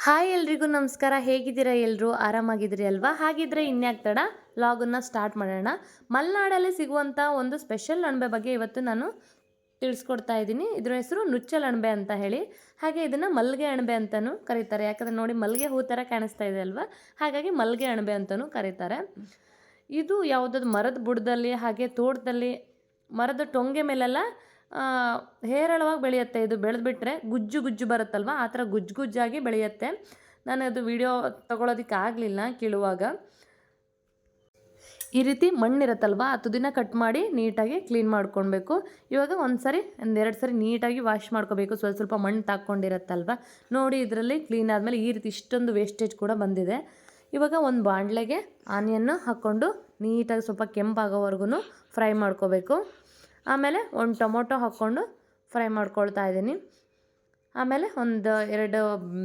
Hi ಎಲ್ರಿಗೂ ನಮಸ್ಕಾರ. ಹೇಗಿದ್ದೀರಾ ಎಲ್ಲರೂ? ಆರಾಮಾಗಿದ್ದೀರಿ ಅಲ್ವಾ? ಹಾಗಿದ್ರೆ ಇನ್ಯಾಕೆ ತಡ, ವ್ಲಾಗನ್ನು ಸ್ಟಾರ್ಟ್ ಮಾಡೋಣ. ಮಲೆನಾಡಲ್ಲಿ ಸಿಗುವಂಥ ಒಂದು ಸ್ಪೆಷಲ್ ಅಣಬೆ ಬಗ್ಗೆ ಇವತ್ತು ನಾನು ತಿಳಿಸ್ಕೊಡ್ತಾ ಇದ್ದೀನಿ. ಇದ್ರ ಹೆಸರು ನುಚ್ಚಲ್ ಅಣಬೆ ಅಂತ ಹೇಳಿ. ಹಾಗೆ ಇದನ್ನು ಮಲ್ಲಿಗೆ ಅಣಬೆ ಅಂತಲೂ ಕರೀತಾರೆ. ಯಾಕಂದರೆ ನೋಡಿ ಮಲ್ಲಿಗೆ ಹೂ ಥರ ಕಾಣಿಸ್ತಾ ಇದೆ ಅಲ್ವಾ, ಹಾಗಾಗಿ ಮಲ್ಲಿಗೆ ಅಣಬೆ ಅಂತಲೂ ಕರೀತಾರೆ. ಇದು ಯಾವುದಾದ್ರು ಮರದ ಬುಡದಲ್ಲಿ ಹಾಗೆ ತೋಟದಲ್ಲಿ ಮರದ ಟೊಂಗೆ ಮೇಲೆಲ್ಲ ಹೇರಳವಾಗಿ ಬೆಳೆಯುತ್ತೆ. ಇದು ಬೆಳೆದ್ಬಿಟ್ರೆ ಗುಜ್ಜು ಗುಜ್ಜು ಬರುತ್ತಲ್ವ, ಆ ಥರ ಗುಜ್ಜು ಗುಜ್ಜಾಗಿ ಬೆಳೆಯುತ್ತೆ. ನಾನು ಅದು ವಿಡಿಯೋ ತೊಗೊಳೋದಕ್ಕೆ ಆಗಲಿಲ್ಲ ಕೀಳುವಾಗ. ಈ ರೀತಿ ಮಣ್ಣಿರುತ್ತಲ್ವ, ಆ ತುದಿನ ಕಟ್ ಮಾಡಿ ನೀಟಾಗಿ ಕ್ಲೀನ್ ಮಾಡ್ಕೊಳ್ಬೇಕು. ಇವಾಗ ಒಂದೆರಡು ಸರಿ ನೀಟಾಗಿ ವಾಶ್ ಮಾಡ್ಕೋಬೇಕು. ಸ್ವಲ್ಪ ಸ್ವಲ್ಪ ಮಣ್ಣು ತಾಕ್ಕೊಂಡಿರತ್ತಲ್ವ ನೋಡಿ. ಇದರಲ್ಲಿ ಕ್ಲೀನ್ ಆದಮೇಲೆ ಈ ರೀತಿ ಇಷ್ಟೊಂದು ವೇಸ್ಟೇಜ್ ಕೂಡ ಬಂದಿದೆ. ಇವಾಗ ಒಂದು ಬಾಣಲೆಗೆ ಆನಿಯನ್ನು ಹಾಕ್ಕೊಂಡು ನೀಟಾಗಿ ಸ್ವಲ್ಪ ಕೆಂಪಾಗೋವರೆಗೂ ಫ್ರೈ ಮಾಡ್ಕೋಬೇಕು. ಆಮೇಲೆ ಒಂದು ಟೊಮೊಟೊ ಹಾಕ್ಕೊಂಡು ಫ್ರೈ ಮಾಡ್ಕೊಳ್ತಾ ಇದ್ದೀನಿ. ಆಮೇಲೆ ಒಂದು 2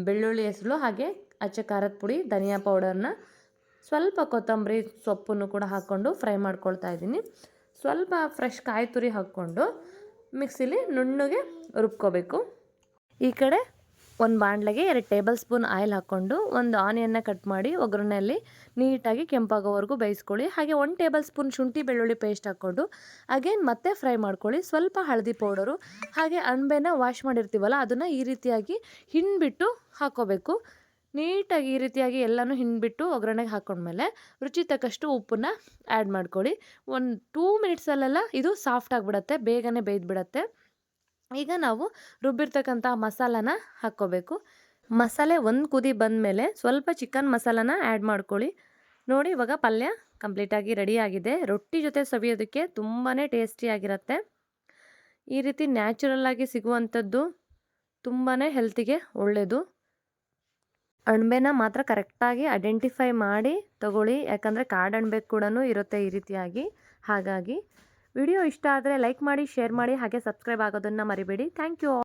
ಬೆಳ್ಳುಳ್ಳಿ ಹೆಸರು, ಹಾಗೆ ಅಚ್ಚ ಖಾರದ ಪುಡಿ, ಧನಿಯಾ ಪೌಡರ್ನ, ಸ್ವಲ್ಪ ಕೊತ್ತಂಬರಿ ಸೊಪ್ಪನ್ನು ಕೂಡ ಹಾಕ್ಕೊಂಡು ಫ್ರೈ ಮಾಡ್ಕೊಳ್ತಾ ಇದ್ದೀನಿ. ಸ್ವಲ್ಪ ಫ್ರೆಶ್ ಕಾಯಿ ತುರಿ ಹಾಕ್ಕೊಂಡು ಮಿಕ್ಸಿಲಿ ನುಣ್ಣಗೆ ರುಬ್ಕೋಬೇಕು. ಈ ಕಡೆ ಒಂದು ಬಾಣಲೆಗೆ 2 ಟೇಬಲ್ ಸ್ಪೂನ್ ಆಯಿಲ್ ಹಾಕ್ಕೊಂಡು ಒಂದು ಆನಿಯನ್ನ ಕಟ್ ಮಾಡಿ ಒಗ್ಗರಣೆಯಲ್ಲಿ ನೀಟಾಗಿ ಕೆಂಪಾಗೋವರೆಗೂ ಬೇಯಿಸ್ಕೊಳ್ಳಿ. ಹಾಗೆ 1 ಟೇಬಲ್ ಸ್ಪೂನ್ ಶುಂಠಿ ಬೆಳ್ಳುಳ್ಳಿ ಪೇಸ್ಟ್ ಹಾಕ್ಕೊಂಡು ಅಗೇನ್ ಮತ್ತೆ ಫ್ರೈ ಮಾಡ್ಕೊಳ್ಳಿ. ಸ್ವಲ್ಪ ಹಳದಿ ಪೌಡರು, ಹಾಗೆ ಅಣಬೆನ ವಾಶ್ ಮಾಡಿರ್ತೀವಲ್ಲ ಅದನ್ನು ಈ ರೀತಿಯಾಗಿ ಹಿಂಡ್ಬಿಟ್ಟು ಹಾಕ್ಕೋಬೇಕು. ನೀಟಾಗಿ ಈ ರೀತಿಯಾಗಿ ಎಲ್ಲನೂ ಹಿಂಡ್ಬಿಟ್ಟು ಒಗ್ಗರಣೆಗೆ ಹಾಕ್ಕೊಂಡ್ಮೇಲೆ ರುಚಿ ತಕ್ಕಷ್ಟು ಉಪ್ಪನ್ನ ಆ್ಯಡ್ ಮಾಡ್ಕೊಳ್ಳಿ. ಒಂದು 2 ಮಿನಿಟ್ಸಲ್ಲೆಲ್ಲ ಇದು ಸಾಫ್ಟ್ ಆಗಿಬಿಡತ್ತೆ, ಬೇಗನೆ ಬೇಯ್ದುಬಿಡತ್ತೆ. ಈಗ ನಾವು ರುಬ್ಬಿರ್ತಕ್ಕಂಥ ಮಸಾಲಾನ ಹಾಕ್ಕೋಬೇಕು. ಮಸಾಲೆ ಒಂದು ಕುದಿ ಬಂದಮೇಲೆ ಸ್ವಲ್ಪ ಚಿಕನ್ ಮಸಾಲಾನ ಆ್ಯಡ್ ಮಾಡ್ಕೊಳ್ಳಿ. ನೋಡಿ ಇವಾಗ ಪಲ್ಯ ಕಂಪ್ಲೀಟಾಗಿ ರೆಡಿಯಾಗಿದೆ. ರೊಟ್ಟಿ ಜೊತೆ ಸವಿಯೋದಕ್ಕೆ ತುಂಬಾ ಟೇಸ್ಟಿಯಾಗಿರುತ್ತೆ. ಈ ರೀತಿ ನ್ಯಾಚುರಲ್ಲಾಗಿ ಸಿಗುವಂಥದ್ದು ತುಂಬಾ ಹೆಲ್ತಿಗೆ ಒಳ್ಳೆಯದು. ಅಣಬೆನ ಮಾತ್ರ ಕರೆಕ್ಟಾಗಿ ಐಡೆಂಟಿಫೈ ಮಾಡಿ ತಗೊಳ್ಳಿ, ಯಾಕಂದರೆ ಕಾಡಣಬೆ ಕೂಡ ಇರುತ್ತೆ ಈ ರೀತಿಯಾಗಿ. ಹಾಗಾಗಿ ವಿಡಿಯೋ ಇಷ್ಟ ಆದರೆ ಲೈಕ್ ಮಾಡಿ, ಶೇರ್ ಮಾಡಿ, ಹಾಗೆ ಸಬ್ಸ್ಕ್ರೈಬ್ ಆಗೋದನ್ನು ಮರಿಬೇಡಿ. Thank you.